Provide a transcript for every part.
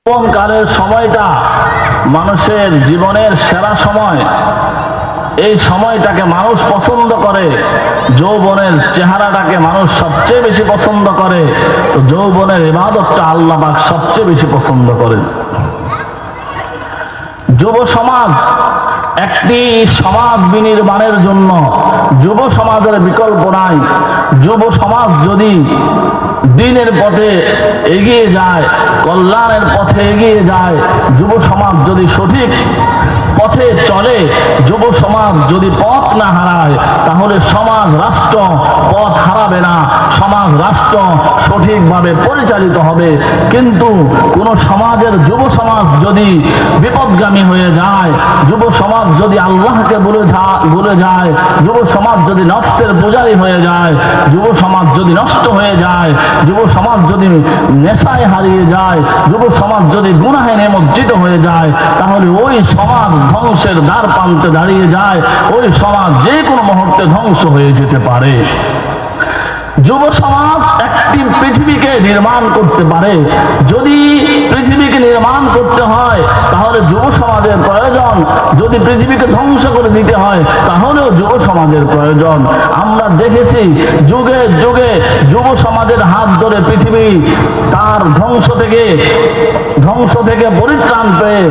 যৌবনকালের সময়টা মানুষের জীবনের সেরা সময়। এই সময়টাকে মানুষ পছন্দ করে, যৌবনের চেহারাটাকে মানুষ সবচেয়ে বেশি পছন্দ করে। তো যৌবনের ইবাদতটা আল্লাহ পাক সবচেয়ে বেশি পছন্দ করেন। যুব সমাজ একটি সমাজ বিনির্মাণের জন্য যুব সমাজের বিকল্প নাই। যুব সমাজ যদি দ্বীনের পথে এগিয়ে যায়, কল্যাণের পথে এগিয়ে যায়, যুব সমাজ যদি সঠিক পথে চলে, যুব সমাজ যদি পথ না হারায়, তাহলে সমাজ রাষ্ট্র পথ হারাবে না, সমাজ রাষ্ট্র সঠিকভাবে পরিচালিত হবে। কিন্তু কোন সমাজের যুব সমাজ যদি বিপদগামী হয়ে যায়, যুব সমাজ যদি আল্লাহকে ভুলে যায়, যুব সমাজ যদি নফসের পূজারী হয়ে যায়, যুব সমাজ যদি নষ্ট হয়ে যায়, যুব সমাজ যদি নেশায় হারিয়ে যায়, যুব সমাজ যদি গুনাহে নিমজ্জিত হয়ে যায়, তাহলে ওই সমাজ ধ্বংসের দ্বার প্রান্তে দাঁড়িয়ে যায়। ওই সমাজ যে কোনো মুহূর্তে ধ্বংস হয়ে যেতে পারে। যুব সমাজ একটি পৃথিবীকে নির্মাণ করতে পারে। যদি পৃথিবীকে নির্মাণ করতে হয় তাহলে যুব সমাজের প্রয়োজন। যদি পৃথিবীকে ধ্বংস করে দিতে হয় তাহলেও যুব সমাজের প্রয়োজন। আমরা দেখেছি যুগে যুগে যুব সমাজের হাত ধরে পৃথিবী তার ধ্বংস থেকে পরিত্রাণ পেয়ে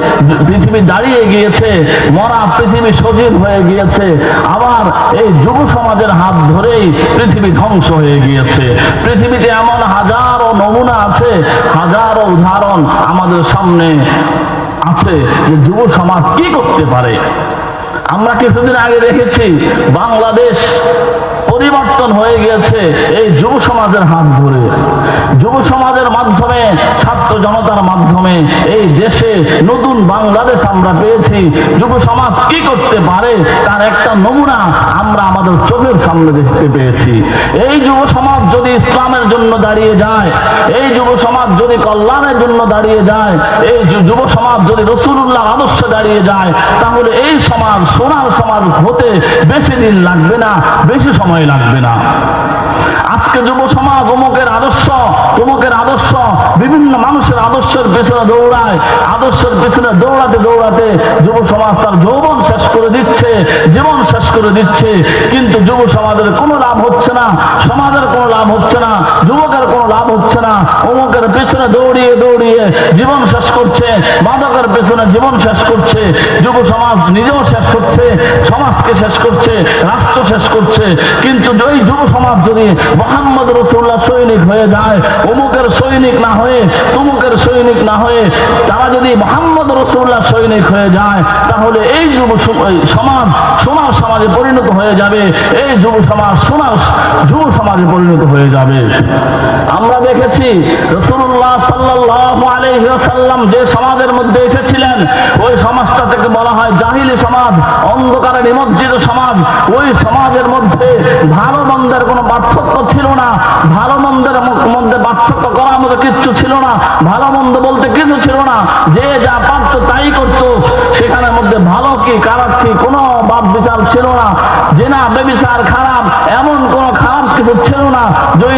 পৃথিবী দাঁড়িয়ে গিয়েছে, মরা পৃথিবী সজীব হয়ে গিয়েছে। আবার এই যুব সমাজের হাত ধরেই পৃথিবী ধ্বংস হয়ে গিয়েছে। পৃথিবীতে এমন হাজারো নমুনা আছে, হাজারো উদাহরণ আমাদের সামনে আছে যে যুব সমাজ কি করতে পারে। আমরা কিছুদিন আগে দেখেছি বাংলাদেশ পরিবর্তন হয়ে গিয়েছে এই যুব সমাজের হাত ধরে। যুব সমাজের মাধ্যমে, ছাত্র জনতার মাধ্যমে এই দেশে নতুন বাংলাদেশ আমরা পেয়েছি। যুব সমাজ কি করতে পারে তার একটা নমুনা আমরা আমাদের চোখের সামনে দেখতে পেয়েছি। এই যুব সমাজ যদি ইসলামের জন্য দাঁড়িয়ে যায়, এই যুব সমাজ যদি কল্যাণের জন্য দাঁড়িয়ে যায়, এই যুব সমাজ যদি রাসূলুল্লাহ আদর্শে দাঁড়িয়ে যায়, তাহলে এই সমাজ সোনার সমাজ হতে বেশি দিন লাগবে না, বেশি সময় লাগবে না। আজকে যুব সমাজ অমুকের আদর্শ, তমুকের আদর্শ, বিভিন্ন মানুষের আদর্শের পেছনে দৌড়ায়। আদর্শের পেছনে দৌড়াতে দৌড়াতে যুব সমাজ তার যৌবন শেষ করে দিচ্ছে, জীবন শেষ করে দিচ্ছে। কিন্তু যুব সমাজের কোনো লাভ হচ্ছে না, সমাজের কোনো লাভ হচ্ছে না, যুবকের কোনো লাভ হচ্ছে না। অমুকের পেছনে দৌড়িয়ে দৌড়িয়ে জীবন শেষ করছে, মাদকের পেছনে জীবন শেষ করছে। যুব সমাজ নিজেও শেষ করছে, সমাজকে শেষ করছে, রাষ্ট্র শেষ করছে। কিন্তু ওই যুব সমাজ যদি মুহাম্মদ রাসূলুল্লাহ সৈনিক হয়ে যায়, অমুকের সৈনিক না হয়ে, তমুকের সৈনিক না হয়ে, তারা যদি মুহাম্মদ রাসূলুল্লাহ সৈনিক হয়ে যায়, তাহলে এই যুব সমাজ সোনার সমাজে পরিণত হয়ে যাবে। এই যুব সমাজ যুব সমাজে পরিণত হয়ে যাবে। আমরা দেখেছি রাসূলুল্লাহ সাল্লাল্লাহু আলাইহি ওয়াসাল্লাম যে সমাজের মধ্যে এসেছিলেন, ওই সমাজটা থেকে বলা হয় জাহিলি সমাজ, অন্ধকারে নিমজ্জিত সমাজ। ওই সমাজের মধ্যে ভালো মন্দের কোনো পার্থক্য ছিল না, ভালো মন্দের মধ্যে পার্থক্য করার মতো কিচ্ছু ছিল না, ভালো মন্দ বলতে কিছু ছিল না। যে যা পারত তাই করত। সেখানের মধ্যে ভালো কি খারাপ কি কোনো বাদ বিচার ছিল না। জেনা ব্যভিচার খারাপ এমন কোনো খারাপ কিছু ছিল না, যে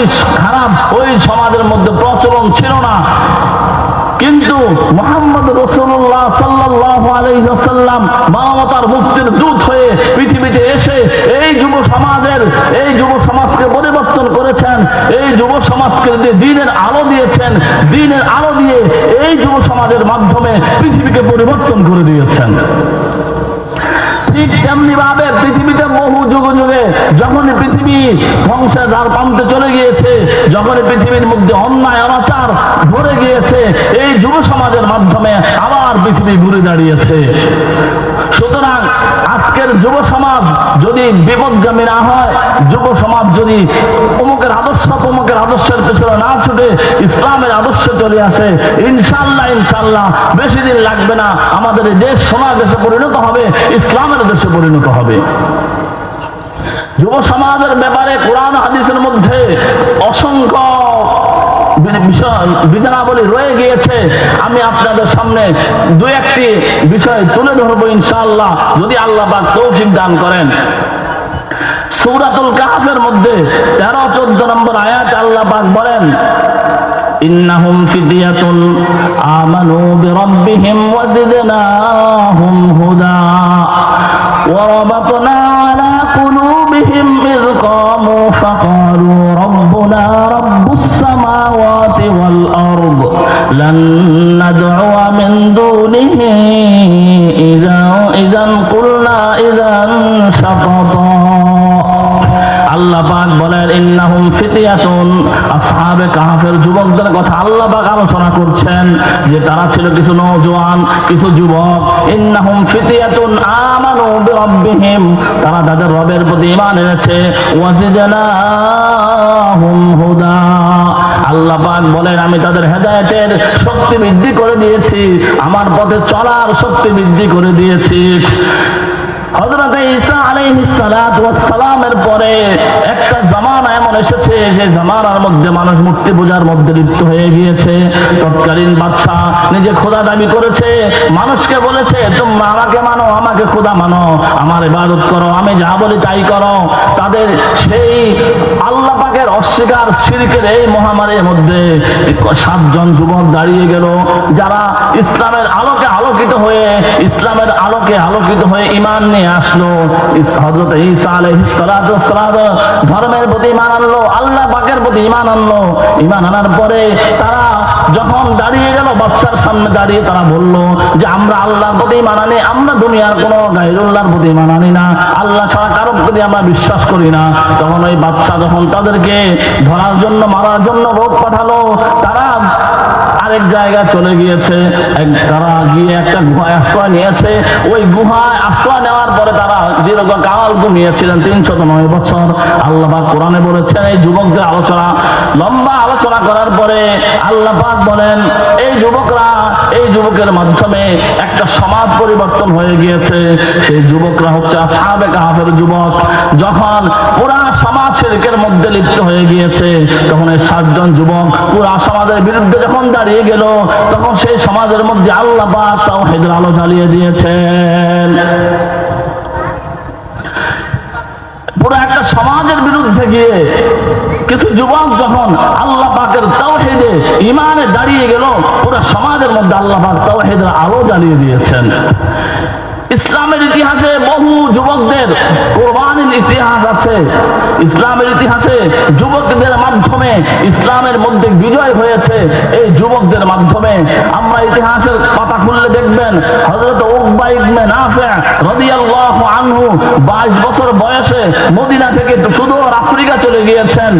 খারাপ ওই সমাজের মধ্যে প্রচলন ছিল না। কিন্তু মুহাম্মদ রাসূলুল্লাহ সাল্লাল্লাহু আলাইহি ওয়াসাল্লাম মানবতার মুক্তির দূত হয়ে পৃথিবীতে এসে এই যুব সমাজকে পরিবর্তন করেছেন। এই যুব সমাজকে দ্বীনের আলো দিয়েছেন, দ্বীনের আলো দিয়ে এই যুব সমাজের মাধ্যমে পৃথিবীকে পরিবর্তন করে দিয়েছেন। ঠিক তেমনি ভাবে পৃথিবীতে বহু যুগে যখন পৃথিবী ধ্বংসের দ্বার প্রান্তে চলে গিয়েছে, যখন পৃথিবীর মধ্যে অন্যায় অনাচার ভরে গিয়েছে, এই যুব সমাজের মাধ্যমে আবার পৃথিবী ঘুরে দাঁড়িয়েছে। সুতরাং আজকের যুব সমাজ যদি বিপদগামী না হয়, যুব সমাজ যদি অমুকের আদর্শ তমুকের আদর্শের পেছনে না ছুটে ইসলামের আদর্শে চলে আসে, ইনশাআল্লাহ বেশি দিন লাগবে না, আমাদের দেশ সোনার দেশে পরিণত হবে, ইসলামের দেশে পরিণত হবে। যুব সমাজের ব্যাপারে কোরআন হাদিসের মধ্যে অসংখ্য বিধানাবলী রয়ে গিয়েছে। আমি আপনাদের সামনে দু একটি বিষয় তুলে ধরবো ইনশাআল্লাহ, যদি আল্লাহ পাক তৌফিক দান করেন। সূরাতুল কাহফের মধ্যে 13-14 নম্বর আয়াত আল্লাহ পাক বলেন, ইন্নাহুম ফিতয়াতুন আমানু বিরাব্বিহিম ওয়া জিদনাহুম হুদা ওয়া রাবাতনা আলা কুলুবিহিম ইয ক্বামু ফাকালু রাব্বুনা রাব্বুস সামাওয়াতি ওয়াল আরদ লান নাদ'ুয়া মিন দুনিহি ইযান কুলনা ইযান শাতাতা। আল্লাহ পাক বলেন ইন্নাহুম ফিতয়াতুন, আসহাবে কাহফের যুবকদের কথা আল্লাহ পাক আলোচনা করছেন যে তারা ছিল কিছু নওজোয়ান, কিছু যুবক। ইন্নাহুম ফিতয়াতুন আমানু বিরাব্বিহিম, তারা তাদের রবের প্রতি ঈমান এনেছে। ওয়া জিদনাহুম হুদা, আল্লাহ পাক বলেন আমি তাদের হেদায়েতের শক্তি বৃদ্ধি করে দিয়েছি, আমার পথে চলার শক্তি বৃদ্ধি করে দিয়েছি। হযরত ঈসা আলাইহিস সালাতু ওয়াস সালামের পরে একটা জামানা এমন এসেছে যে জামানার মধ্যে মানুষ মূর্তি পূজার মধ্যে লিপ্ত হয়ে গিয়েছে। তৎকালীন বাদশা নিজে খোদা দাবি করেছে, মানুষকে বলেছে তোমরা আমাকে মানো, আমাকে খোদা মানো, আমার ইবাদত করো, আমি যা বলি তাই করো। তাদের সেই আল্লাহ পাকের অস্বীকার শিরকের এই মহামারীর মধ্যে 7 জন যুবক দাঁড়িয়ে গেল, যারা ইসলামের আলোকে আলোকিত হয়ে ঈমান নিয়ে আসলো। হযরত ঈসা আলাইহিস সালাতু ওয়াস সালাম ধর্মের প্রতি ঈমান আনলো, আল্লাহ পাকের প্রতি ঈমান আনলো। ঈমান আনার পরে তারা যখন দাঁড়িয়ে গেল বাদশার সামনে দাঁড়িয়ে তারা বলল যে আমরা আল্লাহর প্রতি ঈমান আনি, আমরা দুনিয়ার কোনো গায়রুল্লাহর প্রতি ঈমান আনি না, আল্লাহ ছাড়া কারোর প্রতি আমরা বিশ্বাস করি না। তখন ওই বাদশা যখন তাদেরকে ধরার জন্য মারার জন্য লোক পাঠালো, তারা আরেক জায়গায় চলে গিয়েছে। তারা গিয়ে একটা গুহায় আশ্রয় নিয়েছে। ওই গুহায় আশ্রয় নেওয়ার পরে তারা দীর্ঘকাল ঘুমিয়েছিলেন 309 বছর। আল্লাহ পাক কোরআনে বলেছেন এই যুবকদের আলোচনা, লম্বা আলোচনা করার পরে আল্লাহ পাক বলেন এই যুবকের মাধ্যমে একটা সমাজ পরিবর্তন হয়ে গিয়েছে। সেই যুবকরা হচ্ছে আসহাবে কাহফের যুবক। যখন পুরা সমাজ শিরকের মধ্যে লিপ্ত হয়ে গিয়েছে, তখন এই 7 জন যুবক পুরা সমাজের বিরুদ্ধে যখন দাঁড়িয়ে গেল, তখন সেই সমাজের মধ্যে আল্লাহ পাক তাওহীদের আলো জ্বালিয়ে দিয়েছেন। পুরো একটা সমাজের বিরুদ্ধে গিয়ে কিছু যুবক যখন আল্লাহ পাকের তাওহীদে ঈমানে দাঁড়িয়ে গেল, পুরো সমাজের মধ্যে আল্লাহ পাক তাওহীদের আলো জ্বালিয়ে দিয়েছেন। ইসলামের ইতিহাসে বহু যুবকদের কোরবানির ইতিহাস আছে। ইসলামের ইতিহাসে যুবকদের মাধ্যমে ইসলামের মধ্যে বিজয় হয়েছে। এই যুবকদের মাধ্যমে আমরা ইতিহাসের পাতা খুললে দেখবেন হযরত উকবা ইবনে নাফি রাদিয়াল্লাহু আনহু 22 বছর বয়সে মদিনা থেকে সুদূর আফ্রিকা চলে গিয়েছেন।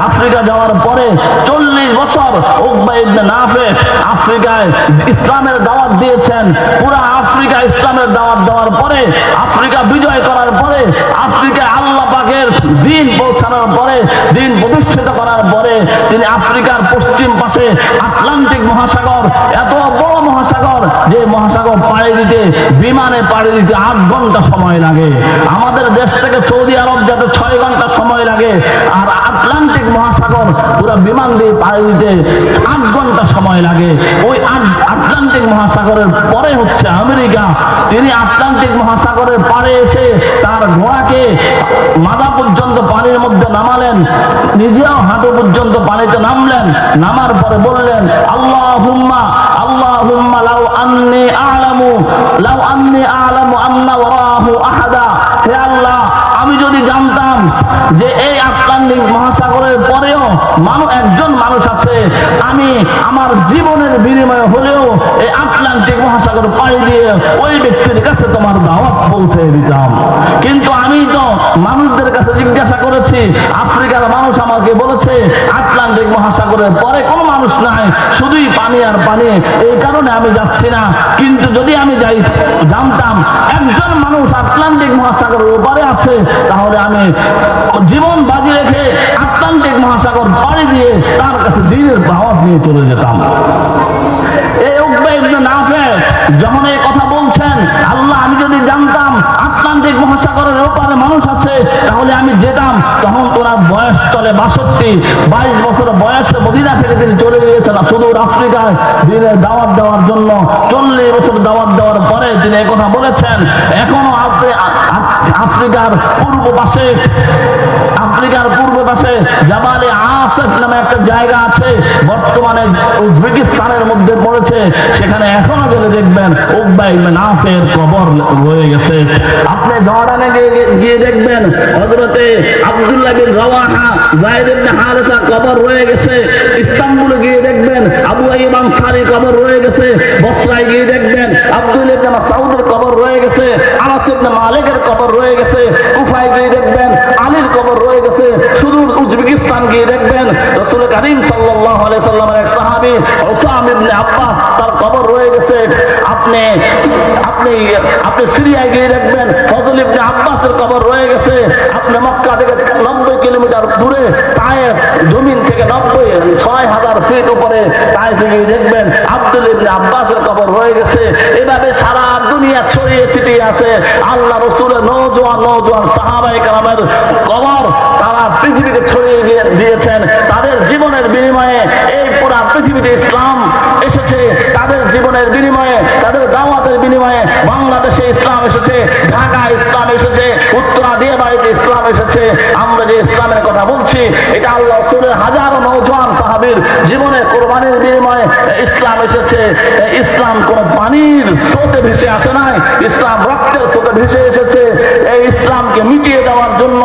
আফ্রিকা যাওয়ার পরে 40 বছর উকবা ইবনে নাফি আফ্রিকায় ইসলামের দাওয়াত দিয়েছেন। পুরা আফ্রিকা ইসলামের দাওয়াত দেওয়ার পরে, আফ্রিকা বিজয় করার পরে, আফ্রিকায় আল্লাহ পাকের দ্বীন পৌঁছানোর পরে, দ্বীন প্রতিষ্ঠিত করার পরে তিনি আফ্রিকার পশ্চিম পাশে আটলান্টিক মহাসাগর, এত বড় মহাসাগর যে মহাসাগর পাড়ি দিতে, বিমানে পাড়ি দিতে 8 ঘন্টা সময় লাগে। আমাদের দেশ থেকে সৌদি আরব যাতে 6 ঘন্টা সময় লাগে, আর আটলান্টিক মহাসাগর পুরো বিমান দিয়ে পাড়ি দিতে 8 ঘন্টা সময় লাগে। ওই আটলান্টিক মহাসাগরের পরে হচ্ছে আমেরিকা। তিনি আটলান্টিক মহাসাগরের পাড়ে এসে তার ঘোড়াকে মাথা পর্যন্ত পানির মধ্যে নামালেন, নিজেও হাঁটু পর্যন্ত পানিতে নামলেন। নামার পরে বললেন আল্লাহুম্মা লাউ আন্নী আ'লামু আন্না ওয়ারাহু আহাদা, হে আল্লাহ আমি যদি জানতাম যে এই আটলান্টিক মহাসাগরের পরেও একজন মানুষ আছে, আমি আমার জীবনের বিনিময়ে হলেও এই আটলান্টিক মহাসাগর পাড়ি দিয়ে ওই ব্যক্তির কাছে তোমার দাওয়াত পৌঁছে দিতাম। কিন্তু আমি তো মানুষদের কাছে জিজ্ঞাসা করেছি, আফ্রিকার মানুষ আমাকে বলেছে আটলান্টিক মহাসাগরের পরে কোনো মানুষ নাই, শুধুই পানি আর পানি, এই কারণে আমি যাচ্ছি না। কিন্তু যদি আমি জানতাম একজন মানুষ আটলান্টিক মহাসাগরের ওপারে আছে, তাহলে আমি জীবন বাজি রেখে আটলান্টিক মহাসাগর পাড়ি দিয়ে তার কাছে দ্বীনের দাওয়াত নিয়ে চলে যেতাম। এই উকবা ইবনে নাফি যখন এই কথা বলছেন, আল্লাহ আমি যদি জানতাম আটলান্টিক মহাসাগর সাগরের ওপারে মানুষ আছে, তাহলে আমি যেতাম। তখন ওনার বয়স চলে 62, 22 বছর বয়সে মদিনা থেকে তিনি চলে গিয়েছেন সুদূর আফ্রিকায় দিনের দাওয়াত দেওয়ার জন্য। 40 বছর দাওয়াত দেওয়ার পরে তিনি একথা বলেছেন, এখনো আফ্রিকার পূর্ব পাশে জাবালে আসেফ নামে একটা জায়গা আছে, বর্তমানে উজবেকিস্তানের মধ্যে পড়েছে। সেখানে এখনো গেলে দেখবেন উকবা ইবনে নাফের কবর রয়ে গেছে। আপনি জর্ডানে গিয়ে দেখবেন হযরতে আব্দুল্লাহ বিন রাওয়াহা, যায়েদ ইবনে হারেসা কবর রয়ে গেছে। ইস্তাম্বুলে গিয়ে দেখবেন আবু আইয়ুব আনসারী কবর রয়ে গেছে। বসরায় গিয়ে দেখবেন আব্দুল্লাহ ইবনে মাসউদের কবর রয়ে গেছে। আনাস ইবনে মালিকের কবর রয়ে গেছে। কুফায় গিয়ে দেখবেন আলীর কবর রয়ে গেছে। সুদূর উজবেকিস্তান গিয়ে দেখবেন রাসূল কারীম সাল্লাল্লাহু আলাইহি সাল্লামের এক সাহাবী উসাম ইবনে আব্বাস, তার কবর রয়ে গেছে। আপনি সিরিয়ায় গিয়ে দেখবেন ফজল ইবনে আব্বাসের কবর রয়ে গেছে। আপনি মক্কা থেকে 90 কিলোমিটার দূরে তায়েফ, জমিন থেকে 6000 ফিট উপরে তায়েফে গিয়ে দেখবেন আব্দুল ইবনে আব্বাসের কবর রয়ে গেছে। এভাবে সারা দুনিয়া ছড়িয়ে ছিটিয়ে আছে আল্লাহ রাসূলের নওজোয়ান সাহাবায়ে কেরামের কবর। তারা পৃথিবীকে ছড়িয়ে দিয়েছেন। তাদের জীবনের বিনিময়ে এই পুরা পৃথিবীতে ইসলাম এসেছে। তাদের জীবনের বিনিময়ে, তাদের দাওয়াতের বিনিময়ে বাংলাদেশে ইসলাম এসেছে, ঢাকায় ইসলাম এসেছে, উত্তরা দিয়ে বাড়িতে ইসলাম এসেছে। আমরা যে ইসলামের কথা বলছি, এটা আল্লাহ রাসূলের হাজারো নওজোয়ান সাহাবীর জীবনের কোরবানির বিনিময়ে ইসলাম এসেছে। ইসলাম কোনো পানির স্রোতে ভেসে আসে নাই, ইসলাম রক্তের স্রোতে ভেসে এসেছে। এই ইসলামকে মিটিয়ে দেওয়ার জন্য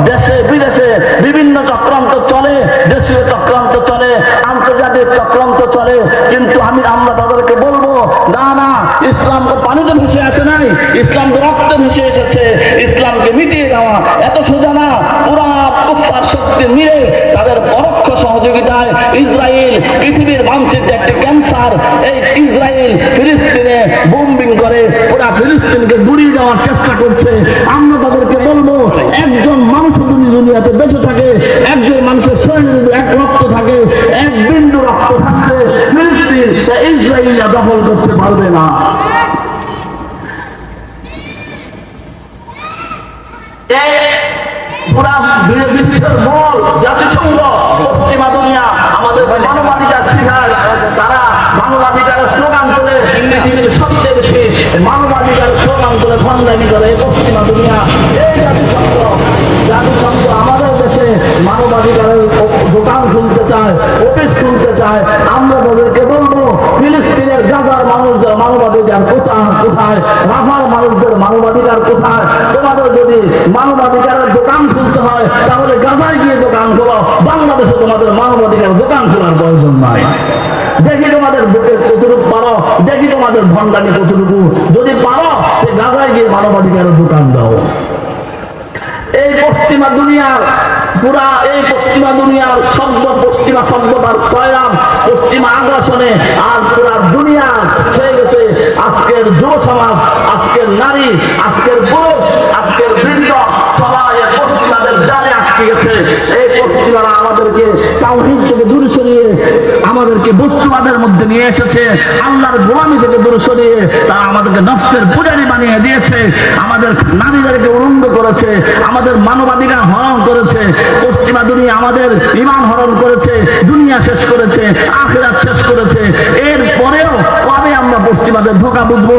দেশে বিদেশে বিভিন্ন চক্রান্ত চলে, দেশীয় চক্রান্ত চলে, আন্তর্জাতিক চক্রান্ত চলে। কিন্তু আমরা তাদেরকে বলবো, না, ইসলাম তো পানিতে ভেসে আসে নাই, ইসলাম তো রক্তে ভেসে এসেছে। ইসলামকে মিটিয়ে দেওয়া এত সোজা না। পুরা কুফার শক্তি মিলে তাদের পরোক্ষ সহযোগিতায় ইসরায়েল পৃথিবীর মানচিত্রে একটি ক্যান্সার। এই ইসরায়েল ফিলিস্তিনে বোম্বিং করে পুরা ফিলিস্তিনকে গুড়িয়ে দেওয়ার চেষ্টা করছে। আমরা তাদেরকে বলবো, একজন মানুষ যদি দুনিয়াতে বেঁচে থাকে, একজন মানুষের শরীরে যদি এক রক্ত থাকে, এক বিন্দু রক্ত থাকলে ফিলিস্তিন ইসরায়েলিরা দখল করতে পারবে না। পুরা বিশ্বের মূল জাতিসংঘ, পশ্চিমা দুনিয়া আমাদের মানবাধিকার শিখায়। তারা মানবাধিকারের স্লোগান করে পৃথিবীর সবচেয়ে বেশি মানবাধিকারের স্লোগান করে ভণ্ডামি করে পশ্চিমা দুনিয়া। এই জাতিসংঘ আমাদের দেশে মানবাধিকারের দোকান খুলতে চায়, অফিস খুলতে চায়। আমরা তাদেরকে বলবো, ফিলিস্তিনের গাজার মানুষদের মানবাধিকার কোথায়? রাফার মানুষদের মানবাধিকার কোথায়? তোমাদের যদি মানবাধিকারের দোকান খুলতে হয়, তাহলে গাজায় গিয়ে দোকান খোলো। বাংলাদেশে তোমাদের মানবাধিকার দোকান খোলার প্রয়োজন নাই। দেখি তোমাদের বুকে কতটুকু পারো, দেখি তোমাদের ভণ্ডামি কতটুকু। যদি পারো, সে গাজায় গিয়ে মানবাধিকারের দোকান দাও। এই পশ্চিমা দুনিয়ার পশ্চিমা সভ্যতার সয়লাম, পশ্চিমা আগ্রাসনে আর পুরা দুনিয়া ছেড়ে গেছে। আজকের যুব সমাজ, আজকের নারী, আজকের পুরুষ, আজকের বৃদ্ধ সবাই পশ্চিমাদের জালে আটকে গেছে। এই পশ্চিমারা আমাদেরকে তাওহীদ থেকে দূরে সরিয়ে আমাদেরকে বস্তুবাদের মধ্যে নিয়ে এসেছে। আল্লাহর গোলামি থেকে দূরে সরিয়ে তারা আমাদেরকে নফসের পূজারী বানিয়ে দিয়েছে। আমাদের নারীদেরকে উলঙ্গ করেছে, আমাদের মানবাধিকার হরণ করেছে। পশ্চিমা দুনিয়া আমাদের ঈমান হরণ করেছে, দুনিয়া শেষ করেছে, আখিরাত শেষ করেছে। এর পরেও কবে আমরা পশ্চিমাদের ধোঁকা বুঝবো?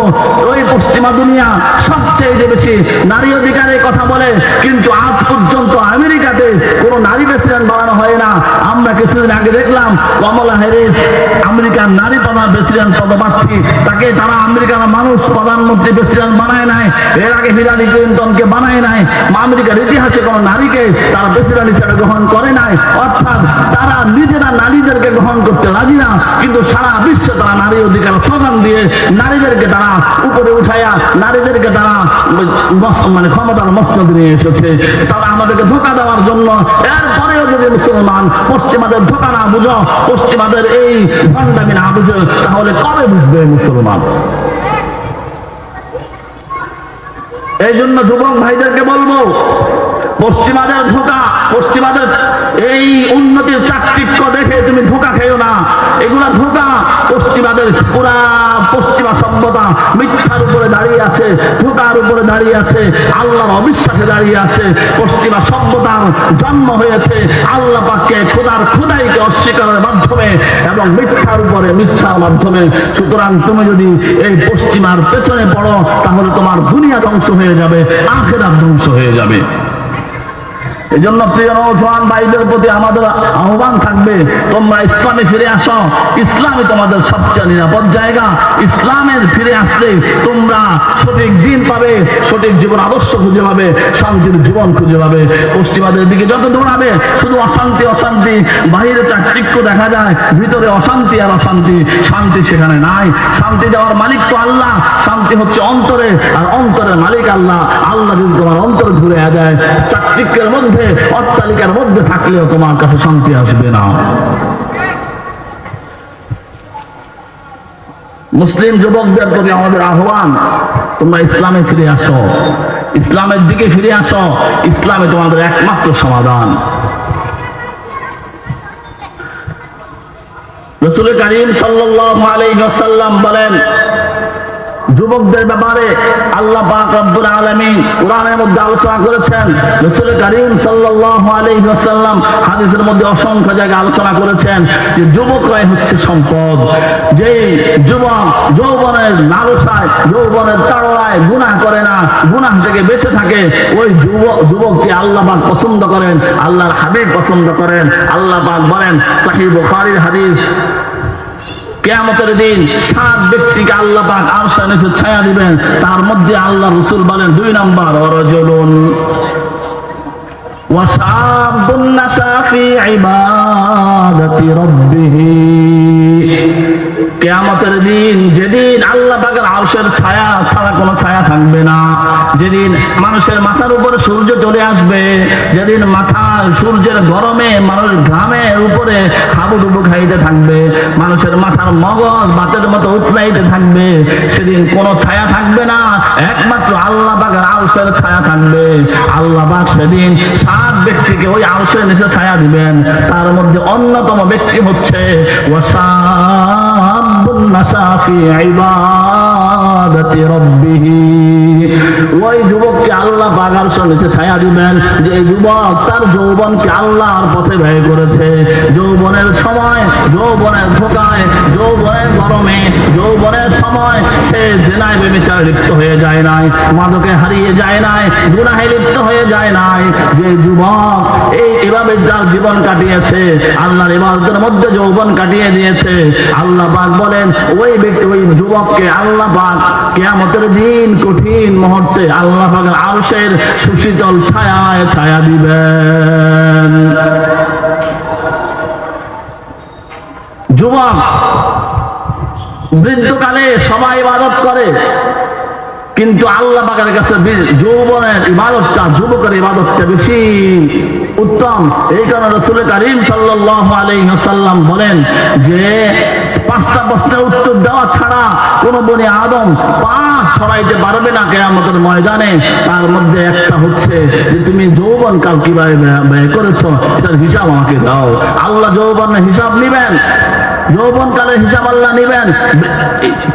ওই পশ্চিমা দুনিয়া সবচেয়ে বেশি নারী অধিকারের কথা বলে, কিন্তু আজ পর্যন্ত আমেরিকাতে কোনো নারী প্রেসিডেন্ট বানানো হয় না। আমরা কিছুদিন আগে দেখলাম কমলা হ্যারিস আমেরিকার নারী প্রধান প্রেসিডেন্ট পদপ্রার্থী, তাকে তারা আমেরিকার মানুষ প্রধানমন্ত্রী প্রেসিডেন্ট বানায় নাই। এর আগে হিলারি ক্লিন্টনকে বানায় নাই। আমেরিকার ইতিহাসে কোনো নারীকে তারা প্রেসিডেন্ট হিসেবে গ্রহণ করে নাই। অর্থাৎ তারা নিজেরা নারীদেরকে গ্রহণ করতে রাজি না, কিন্তু সারা বিশ্বে তারা নারী অধিকার স্লোগান দিয়ে নারীদেরকে তারা উপরে উঠাইয়া নারীদেরকে তারা ক্ষমতার মসনদে নিয়ে এসেছে। তারা আমাদেরকে ধোঁকা দেওয়ার জন্য। এরপরেও যদি মুসলমান পশ্চিমাদের ধোঁকা না বুঝো, পশ্চিমাদের এই ভণ্ডামি না বুঝো, তাহলে কবে বুঝবে মুসলমান? এই জন্য যুবক ভাইদেরকে বলবো, পশ্চিমাদের ধোঁকা, পশ্চিমাদের এই উন্নতির চাকচিক্য দেখে তুমি ধোঁকা খেও না। এগুলা ধোঁকা। পশ্চিমাদের পুরা পশ্চিমা সভ্যতা মিথ্যার উপরে দাঁড়িয়ে আছে, ধোঁকার উপরে দাঁড়িয়ে আছে, আল্লাহর অবিশ্বাসে দাঁড়িয়ে আছে। পশ্চিমা সভ্যতার জন্ম হয়েছে আল্লাহ পাককে খোদাইকে অস্বীকারের মাধ্যমে এবং মিথ্যার উপরে মিথ্যার মাধ্যমে। সুতরাং তুমি যদি এই পশ্চিমার পেছনে পড়ো তাহলে তোমার দুনিয়া ধ্বংস হয়ে যাবে, আখিরাত ধ্বংস হয়ে যাবে। এই জন্য প্রিয় নওজোয়ান ভাইদের প্রতি আমাদের আহ্বান থাকবে, তোমরা ইসলামে ফিরে আসো। ইসলামই তোমাদের সবচেয়ে নিরাপদ জায়গা। ইসলামের ফিরে আসলে তোমরা সঠিক দিন পাবে, সঠিক জীবন আদর্শ খুঁজে পাবে, শান্তির জীবন খুঁজে পাবে। পশ্চিমাদের দিকে যত দৌড়াবে শুধু অশান্তি অশান্তি, বাহিরে চাকচিক্য দেখা যায়, ভিতরে অশান্তি আর অশান্তি। শান্তি সেখানে নাই। শান্তি দেওয়ার মালিক তো আল্লাহ। শান্তি হচ্ছে অন্তরে, আর অন্তরের মালিক আল্লাহ। আল্লাহ যদি তোমার অন্তর ঘুরে দেয়, চাকচিক্যের মধ্যে অট্টালিকার মধ্যে থাকলেও তোমার কাছে শান্তি আসবে না। মুসলিম যুবকদের প্রতি আমাদের আহ্বান, তোমরা ইসলামে ফিরে আসো, ইসলামের দিকে ফিরে আসো। ইসলামে তোমাদের একমাত্র সমাধান। রাসূল কারীম সাল্লাল্লাহু আলাইহি ওয়াসাল্লাম বলেন, যুবকদের ব্যাপারে আল্লাহ পাক রব্বুল আলামিন কোরআনের মধ্যে আলোচনা করেছেন। রাসূল কারীম সাল্লাল্লাহু আলাইহি ওয়াসাল্লাম হাদিসের মধ্যে অসংখ্য জায়গায় আলোচনা করেছেন যে যুবকরাই হচ্ছে সম্পদ। যে যুবক যৌবনের লালসায়, যৌবনের তাড়নায় গুনাহ করে না, গুনাহ থেকে বেঁচে থাকে, ওই যুবককে আল্লাহ পাক পছন্দ করেন, আল্লাহর হাবিব পছন্দ করেন। আল্লাহ পাক বলেন, সহিহ বুখারীর হাদিস, কিয়ামতের দিন 7 ব্যক্তিকে আল্লাহ পাক আরশের নিচে ছায়া দিবেন। তার মধ্যে আল্লাহ রাসূল বলেন 2 নাম্বার, ওয়ারাজুলুন ওয়াশাবুন নাশা ফি ইবাদাতি রাব্বিহি। কিয়ামতের দিন, যেদিন আল্লাহ পাকের আরশের ছায়া ছাড়া কোনো ছায়া থাকবে না, যেদিন মানুষের মাথার উপরে সূর্য চলে আসবে, যেদিন মাথায় সূর্যের গরমে মানুষ ঘামের উপরে হাবুডুবু খাইতে থাকবে, মানুষের মাথার মগজ বাতের মতো উতলাইতে থাকবে, সেদিন কোনো ছায়া থাকবে না, একমাত্র আল্লাহ পাকের আরশের ছায়া থাকবে। আল্লাহ পাক সেদিন 7 ব্যক্তিকে ওই আরশের নিচে ছায়া দিবেন। তার মধ্যে অন্যতম ব্যক্তি হচ্ছে ওয়াশাবুন নাশা ফি ইবাদাতি রাব্বিহি। ওই যুবককে আল্লাহ পাক আরশের নিচে ছায়া দিবেন, যে যুবক তার যৌবনকে আল্লাহর পথে ব্যয় করেছে। যৌবনের সময়, যৌবনের ধোঁকায়, যৌবনের গরমে, যৌবনের সময় সে জিনায় ব্যভিচারে লিপ্ত হয়ে যায় নাই, মাদকে হারিয়ে যায় নাই, গুনাহে লিপ্ত হয়ে যায় নাই। যে যুবক এইভাবে যার জীবন কাটিয়েছে, আল্লাহর ইবাদতের মধ্যে যৌবন কাটিয়ে দিয়েছে, আল্লাহ পাক বলেন ওই ব্যক্তি, ওই যুবককে আল্লাহ পাক কিয়ামতের দিন কঠিন মুহূর্তে আল্লাহ পাকের আরশের সুশীতল ছায়ায় ছায়া দিবেন। যুবক বৃদ্ধকালে সবাই ইবাদত করে, কিন্তু আল্লাহ পাকের কাছে যৌবনের ইবাদতটা, যুবকের ইবাদতটা বেশি উত্তম। এই কারণে রাসূল কারীম সাল্লাল্লাহু আলাইহি ওয়াসাল্লাম বলেন যে 5টা প্রশ্নের উত্তর দেওয়া ছাড়া কোনো বনি আদম পা ছড়াইতে পারবে না কিয়ামতের ময়দানে। তার মধ্যে একটা হচ্ছে যে তুমি যৌবন কাল কিভাবে ব্যয় করেছো, এটার হিসাব আমাকে দাও। আল্লাহ যৌবনের হিসাব নিবেন, যৌবনকালের হিসাব আল্লাহ নিবেন।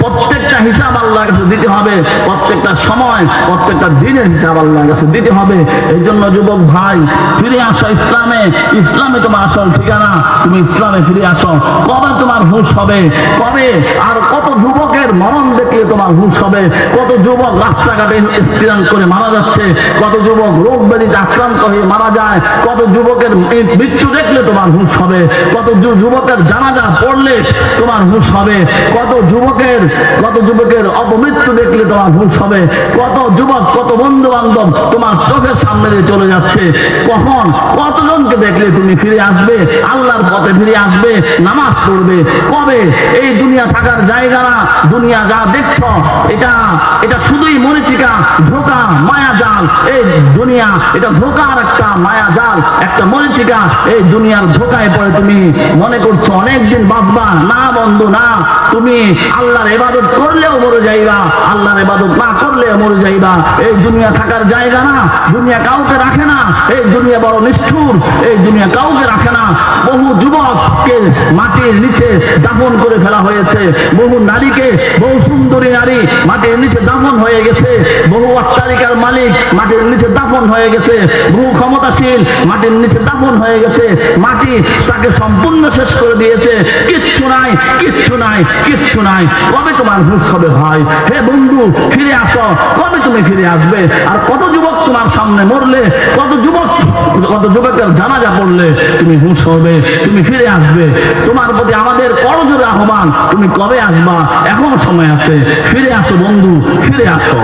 প্রত্যেকটা হিসাব আল্লাহর কাছে দিতে হবে, প্রত্যেকটা সময়, প্রত্যেকটা দিনের হিসাব আল্লাহর কাছে দিতে হবে। এই জন্য যুবক ভাই, ফিরে আসো ইসলামে। ইসলামে তোমার আসল ঠিকানা, তুমি ইসলামে ফিরে আসো। কবে তোমার হুঁশ হবে, কবে? আর কত যুবকের মরণ দেখলে তোমার হুঁশ হবে? কত যুবক রাস্তাঘাটে অ্যাক্সিডেন্ট করে মারা যাচ্ছে, কত যুবক রোগ ব্যাধিতে আক্রান্ত হয়ে মারা যায়, কত যুবকের মৃত্যু দেখলে তোমার হুঁশ হবে, কত যুবকের জানাজা পড়লে তোমার হুঁশ হবে, কত যুবকের অপমৃত্যু দেখলে তোমার হুঁশ হবে, কত যুবক, কত বন্ধু বান্ধব তোমার চোখের সামনে দিয়ে চলে যাচ্ছে। কখন, কতজনকে দেখলে তুমি ফিরে আসবে, আল্লাহর পথে ফিরে আসবে, নামাজ পড়বে? কবে? এই দুনিয়া থাকার জায়গা না। দুনিয়া যা দেখছো দেখছ, এটা এটা শুধুই মরিচিকা, ধোঁকা, মায়াজাল। এই দুনিয়া এটা ধোঁকার একটা মায়াজাল, একটা মরিচিকা। এই দুনিয়ার ধোঁকায় পড়ে তুমি মনে করছো অনেকদিন বাঁচবা। না বন্ধু, না। তুমি আল্লাহর ইবাদত করলেও মরে যাইবা, আল্লাহর ইবাদত না করলেও মরে যাইবা। এই দুনিয়া থাকার জায়গা না, দুনিয়া কাউকে রাখে না। এই দুনিয়া বড় নিষ্ঠুর, এই দুনিয়া কাউকে রাখে না। বহু যুবককে মাটির নিচে দাফন করে ফেলা হয়েছে, বহু নারীকে, বহু সুন্দরী নারী মাটির নিচে দাফন হয়ে গেছে, বহু অট্টালিকার মালিক মাটির নিচে দাফন হয়ে গেছে, বহু ক্ষমতাশীল মাটির নিচে দাফন হয়ে গেছে। মাটি তাকে সম্পূর্ণ শেষ করে দিয়েছে। কিচ্ছু নাই, কিচ্ছু নাই, কিচ্ছু নাই। কবে তোমার হুঁশ হবে ভাই? হে বন্ধু, ফিরে আসো। কবে তুমি ফিরে আসবে? আর কত যুবক তোমার সামনে মরলে, কত যুবকের জানাজা পড়লে তুমি হুঁশ হবে, তুমি ফিরে আসবে। তোমার প্রতি আমাদের করজোড়ে আহ্বান, তুমি কবে আসবা? এখনো সময় আছে। ফিরে আসো বন্ধু, ফিরে আসো।